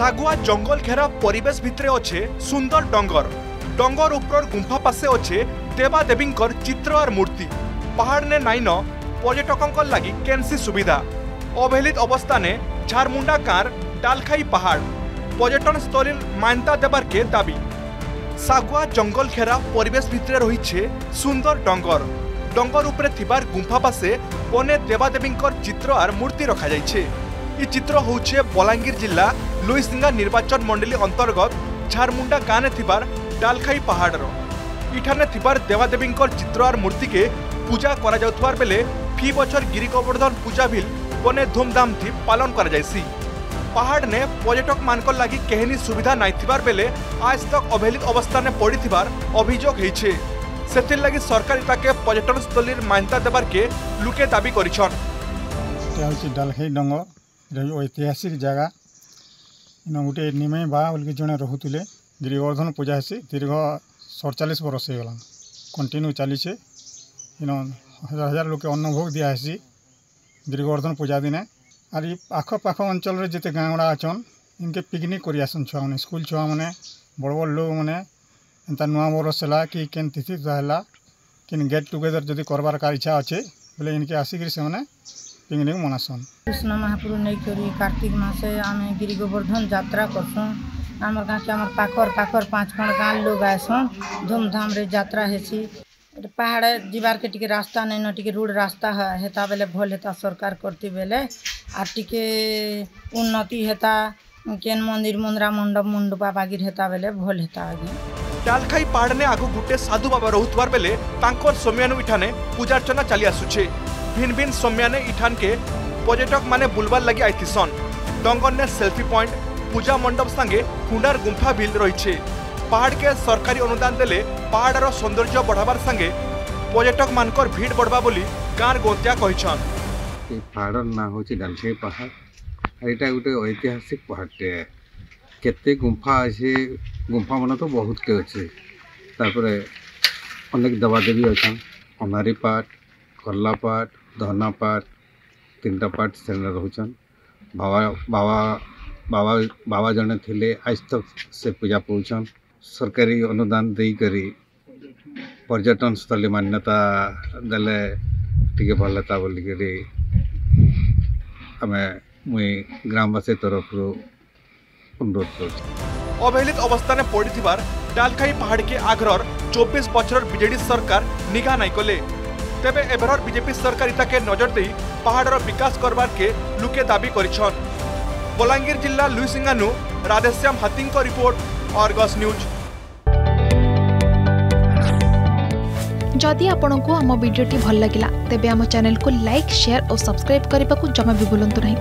सागुआ जंगल घेरा परिवेश भितरे अच्छे सुंदर डंगर डंगर ऊपर गुंफा पासे अच्छे देवादेवी चित्र और मूर्ति पहाड़ ने नाइन पर्यटकों लगी केनसी सुविधा अवहेलित अवस्था ने झारमुंडा कार डालखाई पहाड़ पर्यटन स्थल मान्यता देवार के दाबी। सागुआ जंगल घेरा परिवेश भितरे रही सुंदर डंगर डंगर उपरे थिबार गुंफा पासे बने देवादेवी चित्र और मूर्ति रखा जाइछे। ये चित्र होउछे बलांगीर जिला लुईसिंगा निर्वाचन मंडली अंतर्गत झारमुंडा गाँव थिबार डालखाई पहाड़ इठाने थिबार देवादेवी चित्र और मूर्ति के पूजा करा जाउथवार बेले फी बछर गिरी गोवर्धन पूजा भी बने धूमधाम थी पालन करा जायसी। पहाड़ ने पर्यटक मानक लगी केहनी सुविधा नाई थिबार बेले आज तक अवहेलित अवस्था ने पड़ी थिबार अभियोग हेइछे। सेथिर लगी सरकार इताके पर्यटन स्थल मान्यता देबार के लुके दाबी करिछन। डालखाई डंगर ऐतिहासिक जगह इन गोटे निमे बा बोल जड़े रोते गिरी गोवर्धन पूजा हेसी दीर्घ 47 बरस हो गला कंटिन्यू चली इन हजार हजार लोक अन्नभोग दिहसी गिरी गोवर्धन पूजा दिन और आखपाख अंचल जिते गाँ गुड़ा अच्छन इनके पिकनिक कर आसन छुआ मैंने स्कूल छुआ मैंने बड़ बड़ लोग मैंने एंता नुआ बरस है कि केन तिथि है कि गेट टुगेदर जदि करबार कार इच्छा अच्छे बोले इनके आसिक से मैंने पिकनिक मनासन। कृष्ण महाप्रभु नहीं करी कार्तिक मासे आम गिरी गोवर्धन यात्रा करसुँ आमर गाँव के आमर पाखर पाखर 5 खंड गाँव लोग आसन धूमधाम रे यात्रा हेसी। पहाड़ जीवार के टिके रास्ता नहीं न टिके रोड रास्ता हेता बेले भल हेता सरकार करती बेले आ टिके उन्नति हेता केन मंदिर मुंद्रा मंडप मंडपा बागिर हेता बेले भल हेता आगे। डालखाई पहाड़ ने आगु गुटे साधु बाबा रहुतवार बेले तांकर सोम्यानु इठाने पूजा अर्चना चली आसुछे। भिन्न भिन्न सोम्याने इठान के पर्यटक माने बुलबार लगी आइथिसन। डंगर ने सेल्फी पॉइंट पूजा मंडप संगे हुंडार गुंफा भी रही। पहाड़ के सरकारी अनुदान देले पहाड़र सौंदर्य बढ़ावार संगे पर्यटक मानकर भीड़ बढ़वा बोली गाँव गोंतिया कहिछन। पहाड़ ना हो डालखाई पहाड़ एटा गोटे ऐतिहासिक पहाड़टे केते गुंफा अच्छे गुंफा मन तो बहुत के अच्छे तापर अनेक देवादेवी अच्छा अनारी पाठ करला पाठ दहना पाठ 3टा पाठ से रोचन बाबा बाबा बाबा बाबा जड़े थे आज तक से पूजा पाचन सरकारी अनुदान दे करी पर्यटन स्थल मान्यता देले टे भल था बोलिक आम मुई ग्रामवासी तरफ अनुरोध कर। अवहेलित अवस्था ने पड़ी डालखाई पहाड़ के आग्रह 24 बछर बीजेडी सरकार निगा नहीं कले तेबे एबरर बीजेपी सरकार इताके नजर दे पहाड़र विकास करवार के लुके दाबी करिछन। बलांगीर जिला लुईसिंगानु राधेश्याम हाथी रिपोर्ट आर्गस न्यूज। जदि आपंक आम भिडी भल लगा तेब आम चैनल को लाइक शेयर और सब्सक्राइब करने को जमा भी भूलु नहीं।